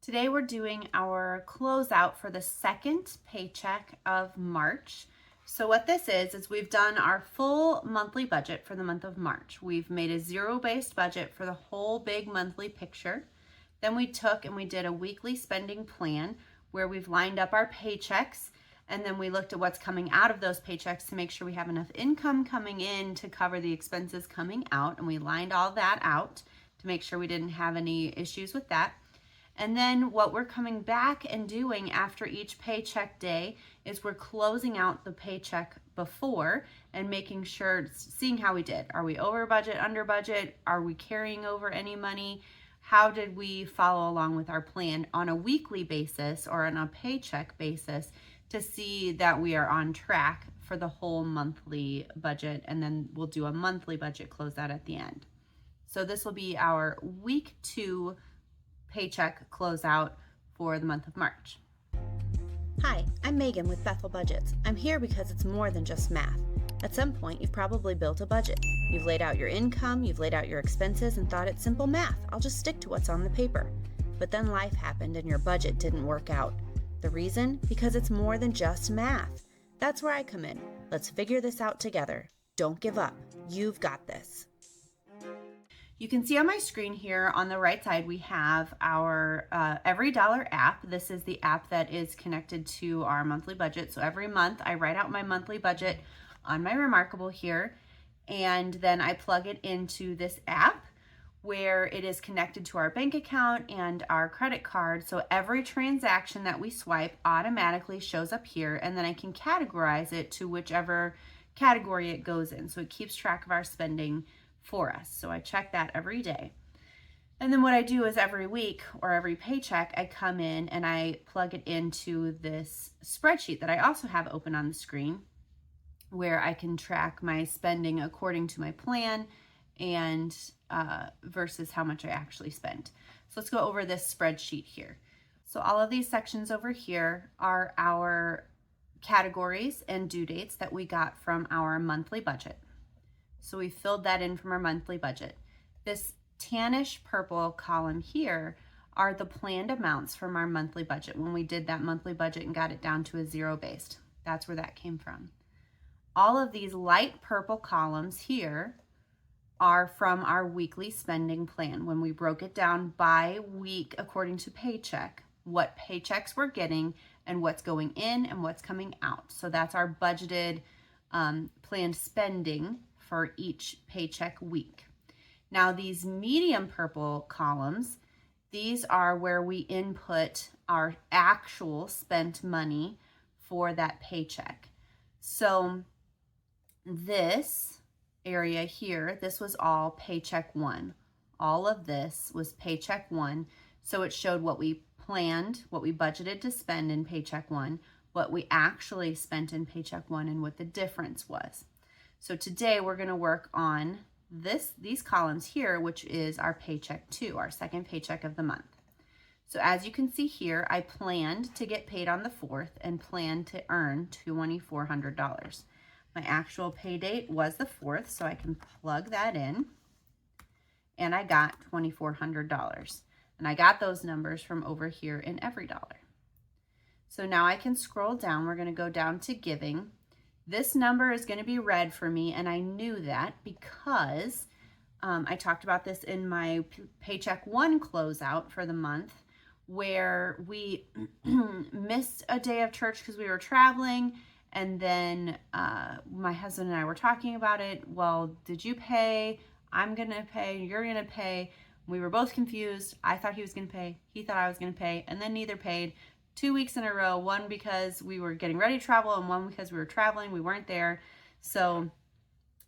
Today we're doing our closeout for the second paycheck of March. So what this is we've done our full monthly budget for the month of March. We've made a zero-based budget for the whole big monthly picture. Then we took and we did a weekly spending plan where we've lined up our paychecks, and then we looked at what's coming out of those paychecks to make sure we have enough income coming in to cover the expenses coming out, and we lined all that out to make sure we didn't have any issues with that. And then what we're coming back and doing after each paycheck day is we're closing out the paycheck before and making sure, seeing how we did. Are we over budget, under budget? Are we carrying over any money? How did we follow along with our plan on a weekly basis or on a paycheck basis to see that we are on track for the whole monthly budget? And then we'll do a monthly budget closeout at the end. So this will be our week 2 paycheck closeout for the month of March. Hi, I'm Megan with Bethel Budgets. I'm here because it's more than just math. At some point, you've probably built a budget. You've laid out your income, you've laid out your expenses, and thought it's simple math. I'll just stick to what's on the paper. But then life happened and your budget didn't work out. The reason? Because it's more than just math. That's where I come in. Let's figure this out together. Don't give up. You've got this. You can see on my screen here on the right side, we have our Every Dollar app. This is the app that is connected to our monthly budget. So every month I write out my monthly budget on my Remarkable here, and then I plug it into this app where it is connected to our bank account and our credit card. So every transaction that we swipe automatically shows up here, and then I can categorize it to whichever category it goes in. So it keeps track of our spending for us. So I check that every day. And then what I do is every week or every paycheck, I come in and I plug it into this spreadsheet that I also have open on the screen, where I can track my spending according to my plan and versus how much I actually spent. So let's go over this spreadsheet here. So all of these sections over here are our categories and due dates that we got from our monthly budget. So we filled that in from our monthly budget. This tannish purple column here are the planned amounts from our monthly budget when we did that monthly budget and got it down to a zero-based. That's where that came from. All of these light purple columns here are from our weekly spending plan when we broke it down by week according to paycheck, what paychecks we're getting and what's going in and what's coming out. So that's our budgeted planned spending for each paycheck week. Now these medium purple columns, these are where we input our actual spent money for that paycheck. So this area here, this was all paycheck 1. All of this was paycheck 1. So it showed what we planned, what we budgeted to spend in paycheck 1, what we actually spent in paycheck 1, and what the difference was. So today we're going to work on these columns here, which is our paycheck 2, our second paycheck of the month. So as you can see here, I planned to get paid on the 4th and planned to earn $2,400. My actual pay date was the 4th, so I can plug that in, and I got $2,400. And I got those numbers from over here in Every Dollar. So now I can scroll down. We're going to go down to giving. This number is going to be red for me, and I knew that because I talked about this in my Paycheck 1 closeout for the month, where we missed a day of church because we were traveling, and then my husband and I were talking about it. Well, did you pay? I'm going to pay. You're going to pay. We were both confused. I thought he was going to pay. He thought I was going to pay, and then neither paid. 2 weeks in a row, one because we were getting ready to travel and one because we were traveling, we weren't there. So,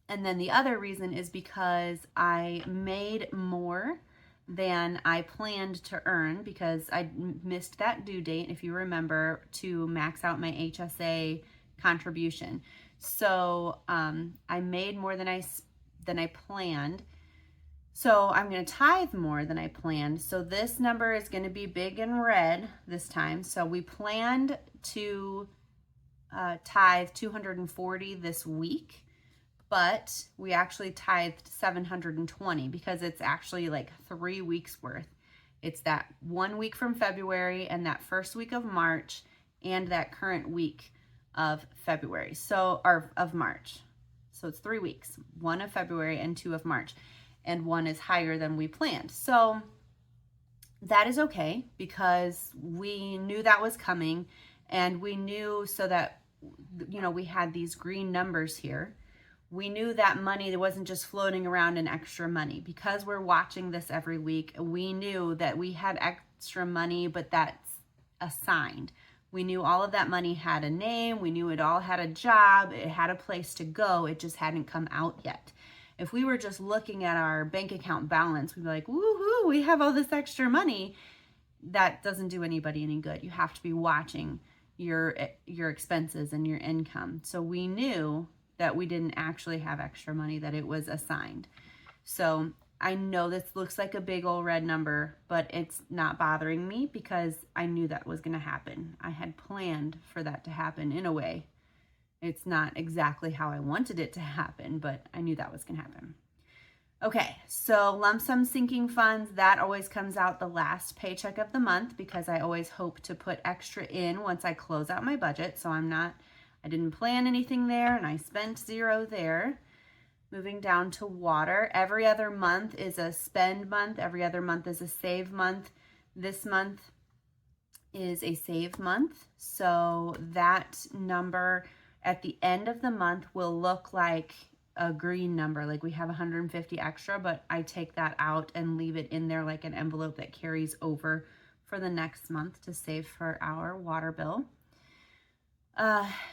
and then the other reason is because I made more than I planned to earn because I missed that due date, if you remember, to max out my HSA contribution. So I made more than I planned. So I'm going to tithe more than I planned. So this number is going to be big and red this time. So we planned to tithe $240 this week, but we actually tithed $720 because it's actually like 3 weeks worth. It's that 1 week from February and that first week of March and that current week of February. Or of March. So it's 3 weeks, 1 of February and 2 of March, and 1 is higher than we planned. So that is okay because we knew that was coming, and we knew, so that, we had these green numbers here. We knew that money that wasn't just floating around in extra money. Because we're watching this every week, we knew that we had extra money, but that's assigned. We knew all of that money had a name. We knew it all had a job. It had a place to go. It just hadn't come out yet. If we were just looking at our bank account balance, we'd be like, woohoo, we have all this extra money. That doesn't do anybody any good. You have to be watching your expenses and your income. So we knew that we didn't actually have extra money, that it was assigned. So I know this looks like a big old red number, but it's not bothering me because I knew that was going to happen. I had planned for that to happen in a way. It's not exactly how I wanted it to happen, but I knew that was going to happen. Okay, so lump sum sinking funds, that always comes out the last paycheck of the month because I always hope to put extra in once I close out my budget. So I didn't plan anything there and I spent 0 there. Moving down to water, every other month is a spend month. Every other month is a save month. This month is a save month. So that number at the end of the month will look like a green number, like we have 150 extra, but I take that out and leave it in there like an envelope that carries over for the next month to save for our water bill.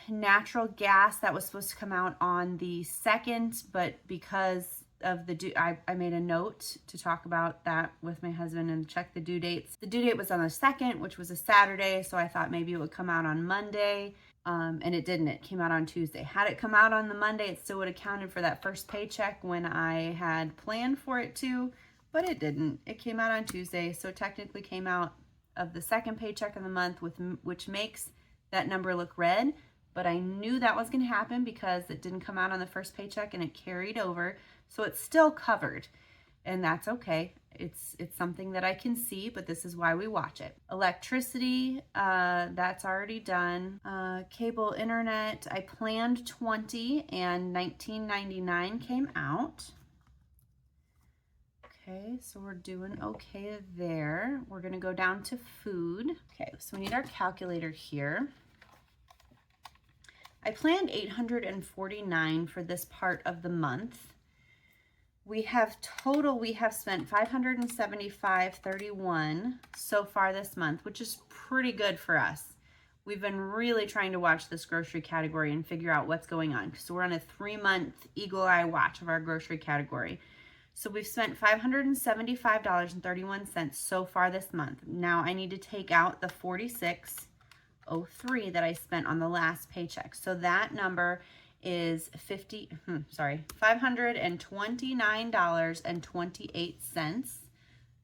Natural gas, that was supposed to come out on the 2nd, but because of I made a note to talk about that with my husband and check the due dates. The due date was on the 2nd, which was a Saturday, so I thought maybe it would come out on Monday. And it didn't. It came out on Tuesday. Had it come out on the Monday, it still would have counted for that first paycheck when I had planned for it to, but it didn't. It came out on Tuesday, so technically came out of the second paycheck of the month, which makes that number look red, but I knew that was going to happen because it didn't come out on the first paycheck and it carried over, so it's still covered, and that's okay. It's something that I can see, but this is why we watch it. Electricity, that's already done. Cable internet, I planned 20 and $19.99 came out. Okay, so we're doing okay there. We're gonna go down to food. Okay, so we need our calculator here. I planned $849 for this part of the month. We have spent $575.31 so far this month, which is pretty good for us. We've been really trying to watch this grocery category and figure out what's going on. So we're on a 3-month eagle eye watch of our grocery category. So we've spent $575.31 so far this month. Now I need to take out the $46.03 that I spent on the last paycheck. So that number is $529.28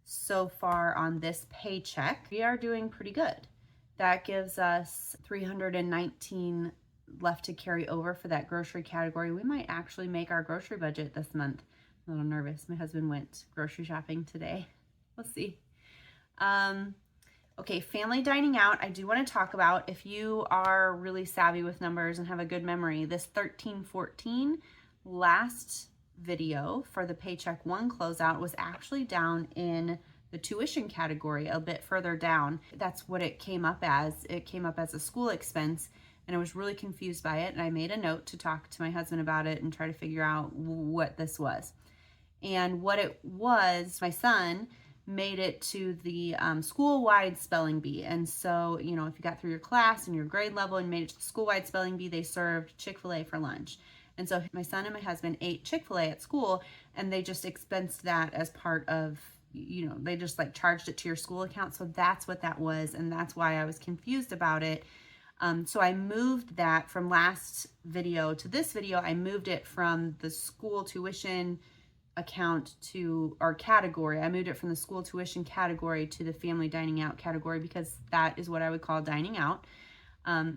so far on this paycheck. We are doing pretty good. That gives us $319 left to carry over for that grocery category. We might actually make our grocery budget this month. I'm a little nervous. My husband went grocery shopping today. We'll see. Okay, family dining out, I do want to talk about, if you are really savvy with numbers and have a good memory, this 1314 last video for the Paycheck 1 closeout was actually down in the tuition category a bit further down. That's what it came up as. It came up as a school expense, and I was really confused by it, and I made a note to talk to my husband about it and try to figure out what this was. And what it was, my son made it to the school-wide spelling bee. And so, if you got through your class and your grade level and made it to the school-wide spelling bee, they served Chick-fil-A for lunch. And so my son and my husband ate Chick-fil-A at school, and they just expensed that as part of, they just like charged it to your school account. So that's what that was, and that's why I was confused about it. So I moved that from last video to this video. I moved it from the school tuition account to our category. I moved it from the school tuition category to the family dining out category because that is what I would call dining out.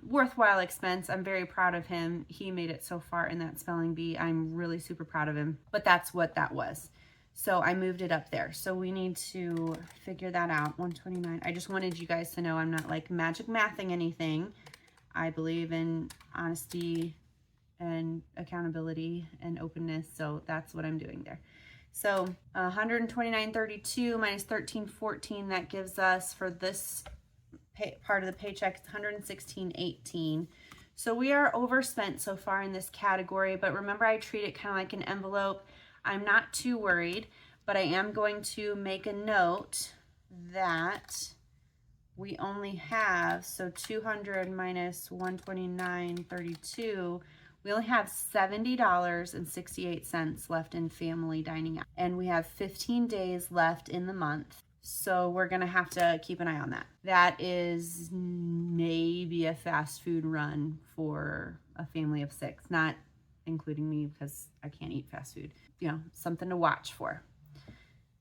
Worthwhile expense. I'm very proud of him. He made it so far in that spelling bee. I'm really super proud of him. But that's what that was. So I moved it up there. So we need to figure that out. 129. I just wanted you guys to know I'm not like magic mathing anything. I believe in honesty and accountability and openness. So that's what I'm doing there. So 129.32 minus 13.14, that gives us for this part of the paycheck, it's 116.18. So we are overspent so far in this category, but remember I treat it kind of like an envelope. I'm not too worried, but I am going to make a note that we only have, so 200 minus 129.32, we only have $70.68 left in family dining out. And we have 15 days left in the month. So we're gonna have to keep an eye on that. That is maybe a fast food run for a family of 6, not including me because I can't eat fast food. You know, something to watch for.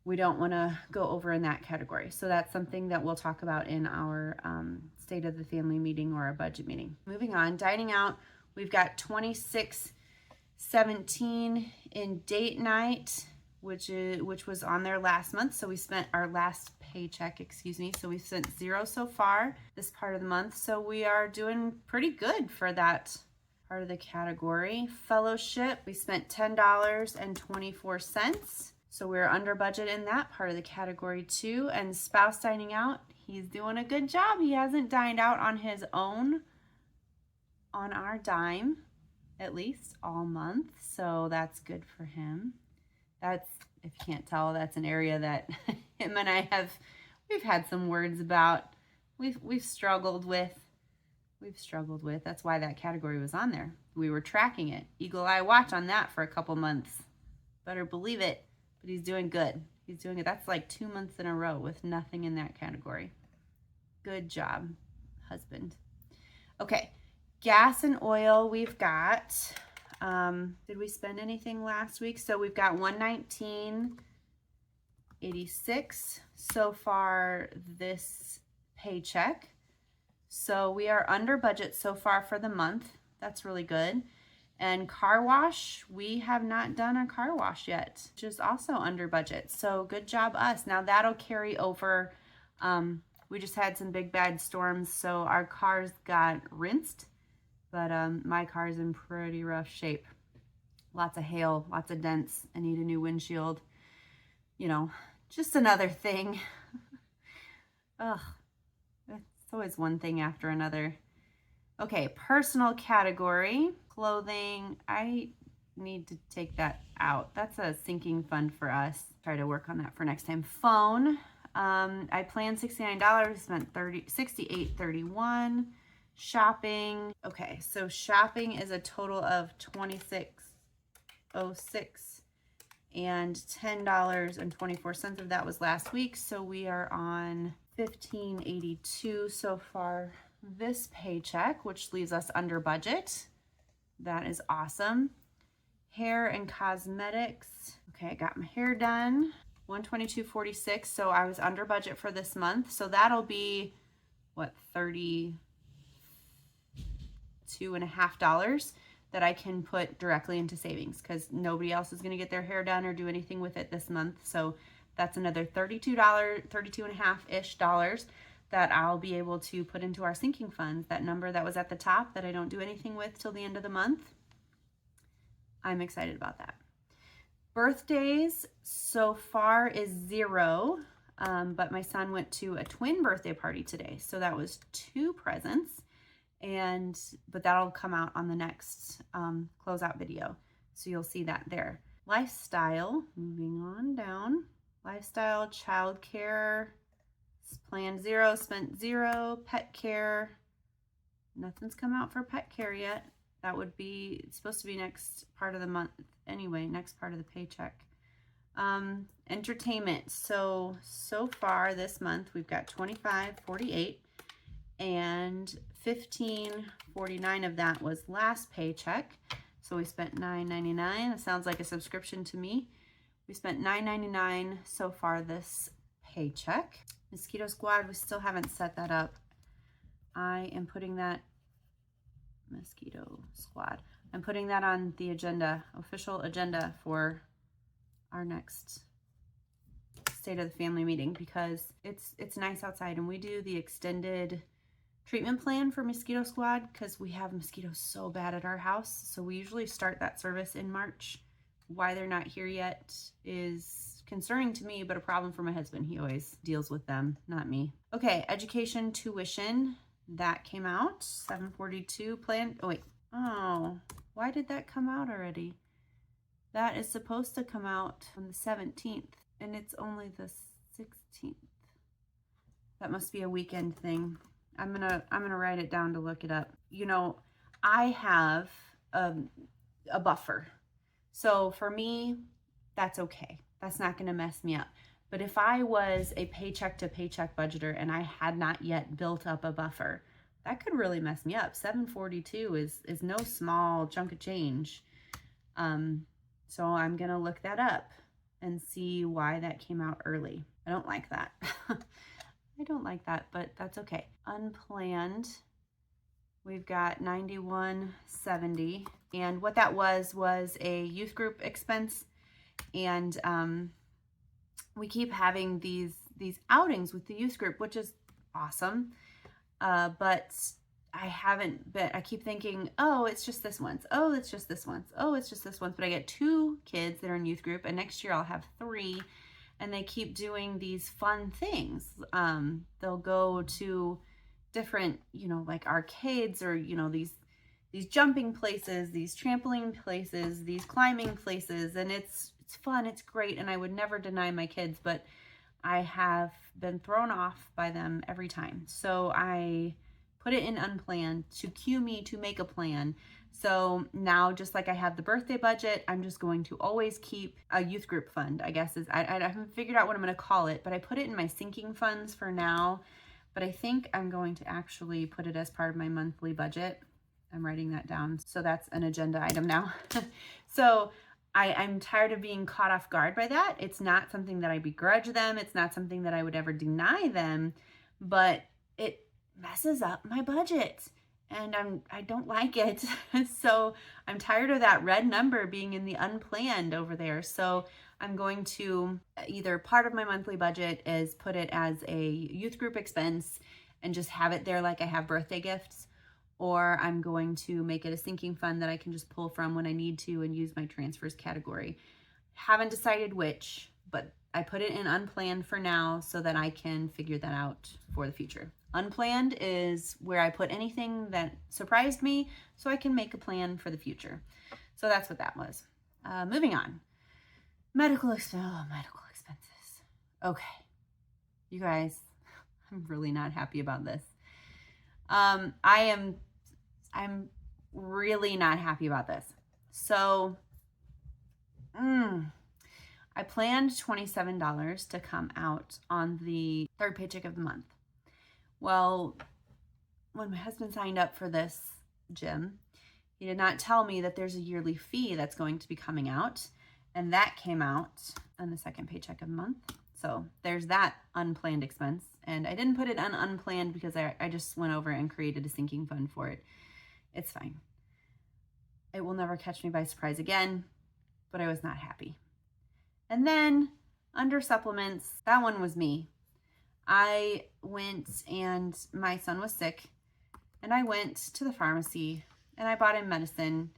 We don't want to go over in that category. So that's something that we'll talk about in our state of the family meeting or a budget meeting. Moving on, dining out, we've got 26.17 in date night, which was on there last month. So we spent our last paycheck, so we spent 0 so far this part of the month. So we are doing pretty good for that part of the category. Fellowship, we spent $10.24. So we're under budget in that part of the category too. And spouse dining out, he's doing a good job. He hasn't dined out on his own on our dime, at least all month. So that's good for him. That's, if you can't tell, that's an area that him and I we've had some words about. We've struggled with. That's why that category was on there. We were tracking it. Eagle eye watch on that for a couple months. Better believe it. But he's doing good. He's doing it. That's like 2 months in a row with nothing in that category. Good job, husband. Okay, gas and oil we've got. Did we spend anything last week? So we've got 119.86 so far this paycheck. So we are under budget so far for the month. That's really good. And car wash, we have not done a car wash yet, which is also under budget. So good job us. Now that'll carry over. We just had some big bad storms, so our cars got rinsed, but my car's in pretty rough shape. Lots of hail, lots of dents. I need a new windshield. You know, just another thing. Ugh, it's always one thing after another. Okay, personal category, clothing. I need to take that out. That's a sinking fund for us. Try to work on that for next time. Phone. I planned $69, spent $68.31. Shopping. Okay, so shopping is a total of $26.06, and $10.24 of that was last week. So we are on $15.82 so far this paycheck, which leaves us under budget. That is awesome. Hair and cosmetics. Okay, I got my hair done. $122.46. So I was under budget for this month. So that'll be what, $32.50 that I can put directly into savings because nobody else is going to get their hair done or do anything with it this month. So that's another $32.5-ish that I'll be able to put into our sinking funds. That number that was at the top that I don't do anything with till the end of the month. I'm excited about that. Birthdays so far is 0, but my son went to a twin birthday party today. So that was 2 presents, but that'll come out on the next closeout video. So you'll see that there. Lifestyle, moving on down. Lifestyle, childcare, planned 0, spent 0. Pet care, nothing's come out for pet care yet. That would be, it's supposed to be next part of the month anyway, next part of the paycheck. Entertainment, so far this month we've got $25.48, and $15.49 of that was last paycheck. So we spent $9.99. It sounds like a subscription to me. We spent $9.99 so far this paycheck. Mosquito Squad, we still haven't set that up. I am putting that, Mosquito Squad, I'm putting that on the agenda, official agenda for our next state of the family meeting because it's nice outside, and we do the extended treatment plan for mosquito squad because we have mosquitoes so bad at our house. So we usually start that service in March. Why they're not here yet is concerning to me, but a problem for my husband. He always deals with them, not me. Okay, education tuition, that came out, $742 plan. Oh wait, oh, why did that come out already? That is supposed to come out on the 17th, and it's only the 16th. That must be a weekend thing. I'm gonna write it down to look it up. You know, I have a buffer. So for me, that's okay. That's not gonna mess me up. But if I was a paycheck to paycheck budgeter and I had not yet built up a buffer, that could really mess me up. 742 is no small chunk of change. So I'm gonna look that up and see why that came out early. I don't like that. I don't like that, but that's okay. Unplanned, we've got 9170, and what that was a youth group expense, and we keep having these outings with the youth group, which is awesome, but I keep thinking, oh, it's just this once. Oh, it's just this once. Oh, it's just this once. But I get 2 kids that are in youth group, and next year I'll have 3, and they keep doing these fun things. They'll go to different, like arcades, or, these jumping places, these trampoline places, these climbing places, and it's fun, it's great, and I would never deny my kids, but I have been thrown off by them every time. So I put it in unplanned to cue me to make a plan. So now, just like I have the birthday budget, I'm just going to always keep a youth group fund, I guess I haven't figured out what I'm going to call it, but I put it in my sinking funds for now. But I think I'm going to actually put it as part of my monthly budget. I'm writing that down. So that's an agenda item now. So I'm tired of being caught off guard by that. It's not something that I begrudge them. It's not something that I would ever deny them, but it messes up my budget, and I don't like it. So I'm tired of that red number being in the unplanned over there. So I'm going to either part of my monthly budget is put it as a youth group expense and just have it there like I have birthday gifts, or I'm going to make it a sinking fund that I can just pull from when I need to and use my transfers category. Haven't decided which, but I put it in unplanned for now so that I can figure that out for the future. Unplanned is where I put anything that surprised me so I can make a plan for the future. So that's what that was. Moving on. Medical expenses. Okay. You guys, I'm really not happy about this. I'm really not happy about this. So, I planned $27 to come out on the 3rd paycheck of the month. Well, when my husband signed up for this gym, he did not tell me that there's a yearly fee that's going to be coming out, and that came out on the 2nd paycheck of the month. So there's that unplanned expense, and I didn't put it on unplanned because I just went over and created a sinking fund for it. It's fine. It will never catch me by surprise again, but I was not happy. And then under supplements, that one was me. I went, and my son was sick, and I went to the pharmacy and I bought him medicine,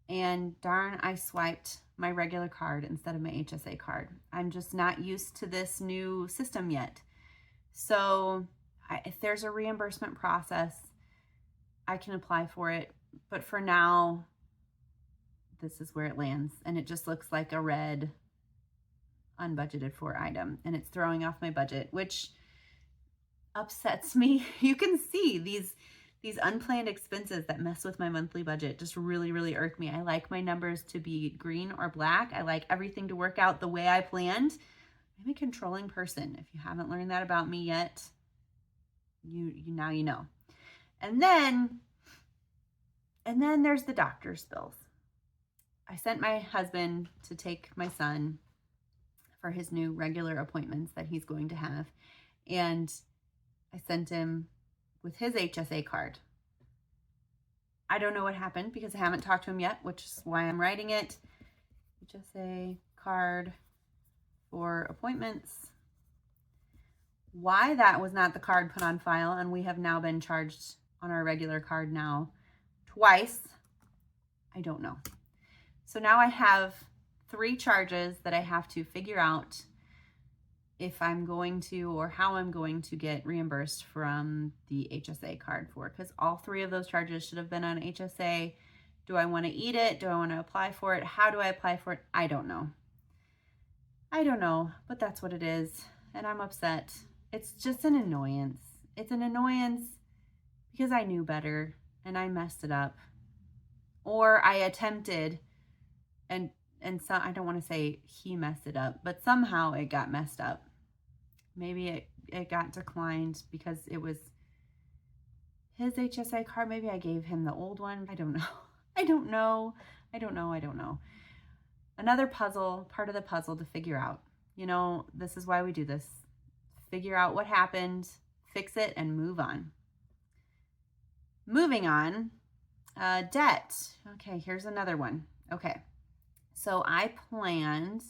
and darn, I swiped my regular card instead of my HSA card. I'm just not used to this new system yet. So if there's a reimbursement process, I can apply for it. But for now, this is where it lands, and it just looks like a red unbudgeted for item, and it's throwing off my budget, which upsets me. You can see these unplanned expenses that mess with my monthly budget just really irk me. I like my numbers to be green or black. I like everything to work out the way I planned. I'm a controlling person. If you haven't learned that about me yet, you now you know. And then there's the doctor's bills. I sent my husband to take my son for his new regular appointments that he's going to have, and I sent him with his HSA card. I don't know what happened because I haven't talked to him yet, which is why I'm writing it. HSA card for appointments. Why that was not the card put on file, and we have now been charged on our regular card now twice, I don't know. So now I have 3 charges that I have to figure out if I'm going to or how I'm going to get reimbursed from the HSA card for, because all 3 of those charges should have been on HSA. Do I want to eat it? Do I want to apply for it? How do I apply for it? I don't know. I don't know, but that's what it is, and I'm upset. It's just an annoyance. It's an annoyance because I knew better and I messed it up. Or I attempted, and so I don't want to say he messed it up, but somehow it got messed up. Maybe it got declined because it was his HSA card. Maybe I gave him the old one. I don't know. I don't know. Another puzzle, part of the puzzle to figure out. You know, this is why we do this. Figure out what happened, fix it, and move on. Moving on, debt. Okay, here's another one. Okay, so I planned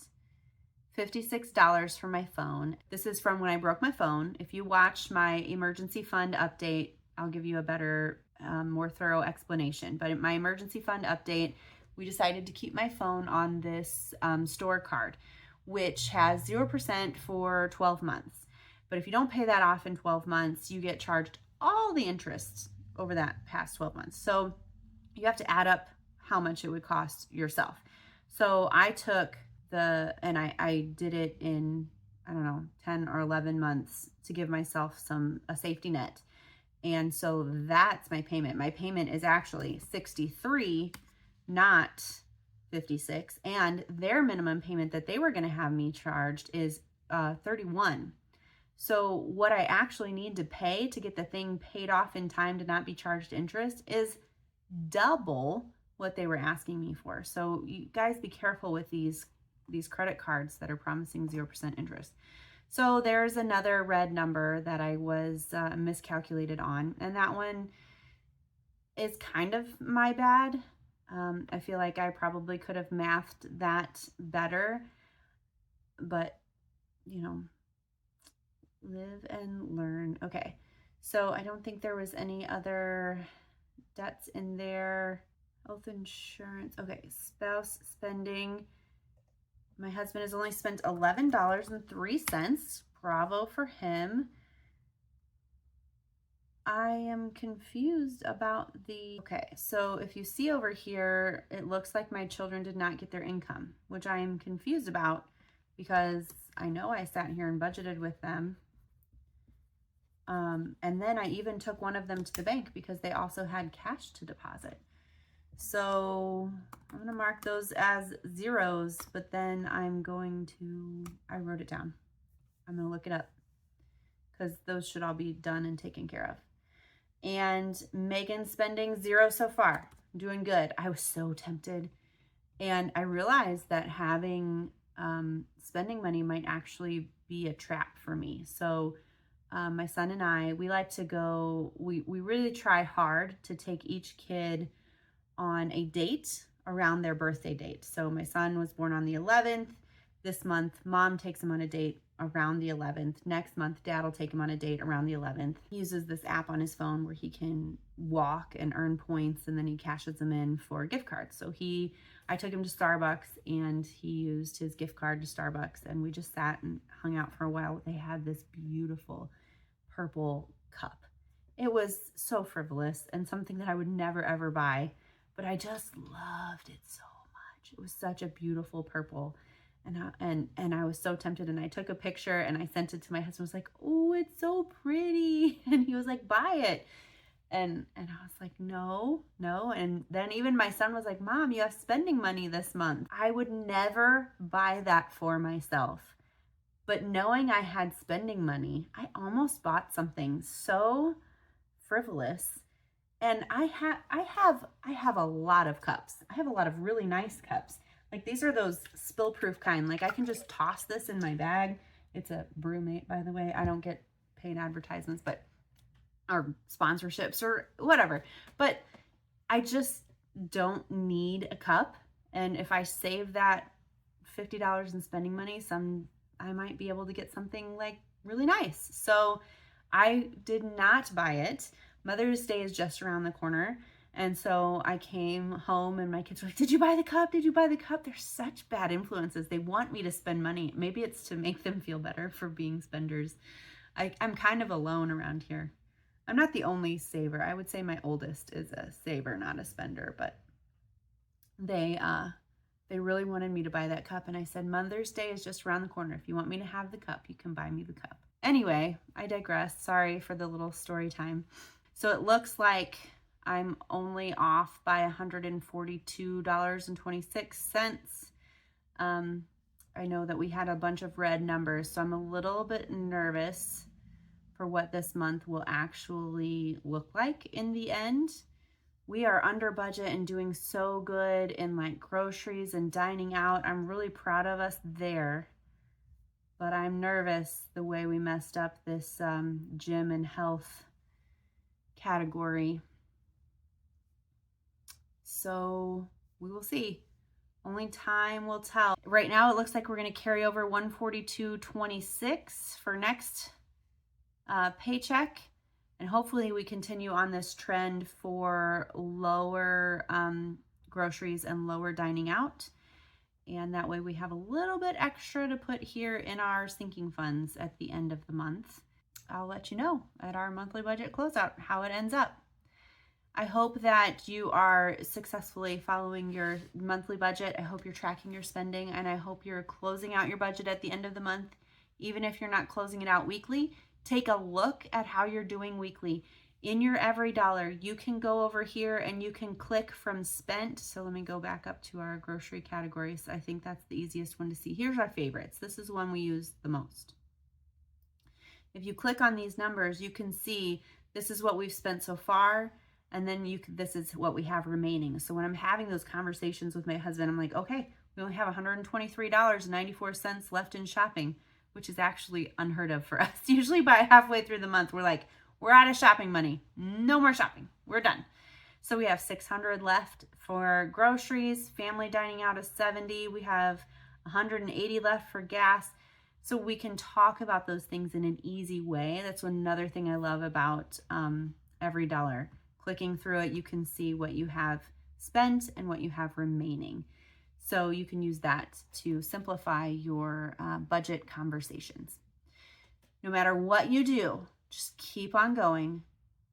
$56 for my phone. This is from when I broke my phone. If you watch my emergency fund update, I'll give you a better, more thorough explanation. But in my emergency fund update, we decided to keep my phone on this store card, which has 0% for 12 months. But if you don't pay that off in 12 months, you get charged all the interest over that past 12 months. So you have to add up how much it would cost yourself. So I took I did it in, I don't know, 10 or 11 months to give myself a safety net. And so that's my payment. My payment is actually 63, not 56. And their minimum payment that they were going to have me charged is 31. So what I actually need to pay to get the thing paid off in time to not be charged interest is double what they were asking me for. So you guys be careful with these credit cards that are promising 0% interest. So there's another red number that I was miscalculated on, and that one is kind of my bad. I feel like I probably could have mathed that better, but you know, live and learn. Okay, so I don't think there was any other debts in there. Health insurance. Okay, spouse spending. My husband has only spent $11.03. Bravo for him. I am confused about okay, so if you see over here, it looks like my children did not get their income, which I am confused about because I know I sat here and budgeted with them. And then I even took one of them to the bank because they also had cash to deposit. So I'm going to mark those as zeros, but then I wrote it down. I'm going to look it up because those should all be done and taken care of. And Megan's spending 0 so far. Doing good. I was so tempted. And I realized that having spending money might actually be a trap for me. So my son and I, we like to go, we really try hard to take each kid on a date around their birthday date. So my son was born on the 11th. This month, mom takes him on a date around the 11th. Next month, dad will take him on a date around the 11th. He uses this app on his phone where he can walk and earn points, and then he cashes them in for gift cards. So I took him to Starbucks, and he used his gift card to Starbucks, and we just sat and hung out for a while. They had this beautiful purple cup. It was so frivolous and something that I would never ever buy, but I just loved it so much. It was such a beautiful purple. And I was so tempted, and I took a picture and I sent it to my husband. I was like, oh, it's so pretty. And he was like, buy it. And I was like, no. And then even my son was like, Mom, you have spending money this month. I would never buy that for myself. But knowing I had spending money, I almost bought something so frivolous. And I have a lot of cups. I have a lot of really nice cups. Like these are those spill-proof kind. Like I can just toss this in my bag. It's a Brewmate, by the way. I don't get paid advertisements, or sponsorships or whatever. But I just don't need a cup. And if I save that $50 in spending money, I might be able to get something like really nice. So I did not buy it. Mother's Day is just around the corner. And so I came home and my kids were like, did you buy the cup? Did you buy the cup? They're such bad influences. They want me to spend money. Maybe it's to make them feel better for being spenders. I'm kind of alone around here. I'm not the only saver. I would say my oldest is a saver, not a spender, but they really wanted me to buy that cup. And I said, Mother's Day is just around the corner. If you want me to have the cup, you can buy me the cup. Anyway, I digress. Sorry for the little story time. So it looks like I'm only off by $142.26. I know that we had a bunch of red numbers, so I'm a little bit nervous for what this month will actually look like in the end. We are under budget and doing so good in like groceries and dining out. I'm really proud of us there, but I'm nervous the way we messed up this gym and health category. So we will see. Only time will tell. Right now it looks like we're going to carry over $142.26 for next paycheck, and hopefully we continue on this trend for lower groceries and lower dining out, and that way we have a little bit extra to put here in our sinking funds at the end of the month. I'll let you know at our monthly budget closeout how it ends up. I hope that you are successfully following your monthly budget. I hope you're tracking your spending, and I hope you're closing out your budget at the end of the month. Even if you're not closing it out weekly, take a look at how you're doing weekly. In your every dollar, you can go over here and you can click from spent. So let me go back up to our grocery categories. I think that's the easiest one to see. Here's our favorites. This is one we use the most. If you click on these numbers, you can see this is what we've spent so far. And then this is what we have remaining. So when I'm having those conversations with my husband, I'm like, okay, we only have $123.94 left in shopping, which is actually unheard of for us. Usually by halfway through the month, we're like, we're out of shopping money. No more shopping. We're done. So we have $600 left for groceries. Family dining out is $70. We have $180 left for gas. So we can talk about those things in an easy way. That's another thing I love about every dollar. Clicking through it, you can see what you have spent and what you have remaining. So you can use that to simplify your budget conversations. No matter what you do, just keep on going.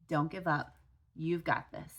Don't give up. You've got this.